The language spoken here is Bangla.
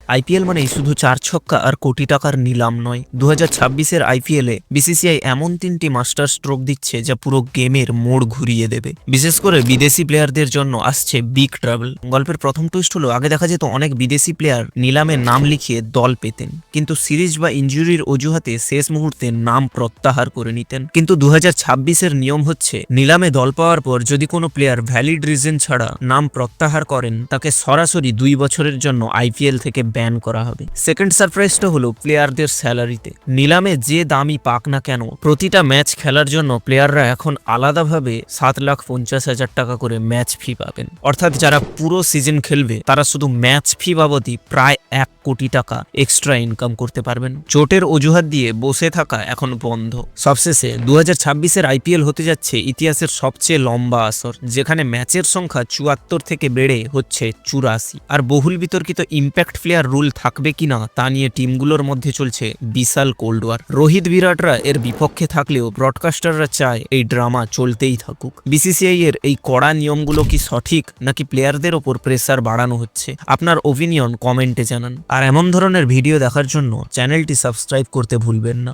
আইপিএল মানেই শুধু চার ছক্কা আর কোটি টাকার নিলাম নয়। 2026-এর আইপিএলে বিসিসিআই এমন তিনটি মাস্টার স্ট্রোক দিচ্ছে যা পুরো গেমের মোড় ঘুরিয়ে দেবে। বিশেষ করে বিদেশি প্লেয়ারদের জন্য আসছে বিগ ট্রাভেল। গল্পের প্রথম টুইস্ট হলো, আগে দেখা যেত অনেক বিদেশি প্লেয়ার নিলামে নাম লিখিয়ে দল পেতেন, কিন্তু সিরিজ বা ইনজুরির অজুহাতে শেষ মুহূর্তে নাম প্রত্যাহার করে নিতেন। কিন্তু 2026-এর নিয়ম হচ্ছে, নিলামে দল পাওয়ার পর যদি কোনো প্লেয়ার ভ্যালিড রিজন ছাড়া নাম প্রত্যাহার করেন, তাকে সরাসরি 2 বছরের জন্য আইপিএল থেকে ব্যান করা হবে। সেকেন্ড সারপ্রাইজটা হলো প্লেয়ারদের স্যালারিতে। নিলামে যে দামই পাক না কেন, প্রতিটা ম্যাচ খেলার জন্য প্লেয়াররা এখন আলাদাভাবে 7,50,000 টাকা করে ম্যাচ ফি পাবেন। অর্থাৎ যারা পুরো সিজন খেলবে তারা শুধু ম্যাচ ফি বাবদই প্রায় 1 কোটি টাকা এক্সট্রা ইনকাম করতে পারবেন। চোটের অজুহাত দিয়ে বসে থাকা এখন বন্ধ। সবশেষে 2026-এর আইপিএল হতে যাচ্ছে ইতিহাসের সবচেয়ে লম্বা আসর, যেখানে ম্যাচের সংখ্যা 74 থেকে বেড়ে হচ্ছে 84। আর বহুল বিতর্কিত ইম্প্যাক্ট প্লেয়ার রুল থাকবে কিনা তা নিয়ে টিমগুলোর মধ্যে চলছে বিশাল কোল্ড ওয়ার। রোহিত বিরাটরা এর বিপক্ষে থাকলেও ব্রডকাস্টাররা চায় এই ড্রামা চলতেই থাকুক। বিসিসিআই এর এই কড়া নিয়মগুলো কি সঠিক, নাকি প্লেয়ারদের ওপর প্রেসার বাড়ানো হচ্ছে? আপনার ওপিনিয়ন কমেন্টে জানান। আর এমন ধরনের ভিডিও দেখার জন্য চ্যানেলটি সাবস্ক্রাইব করতে ভুলবেন না।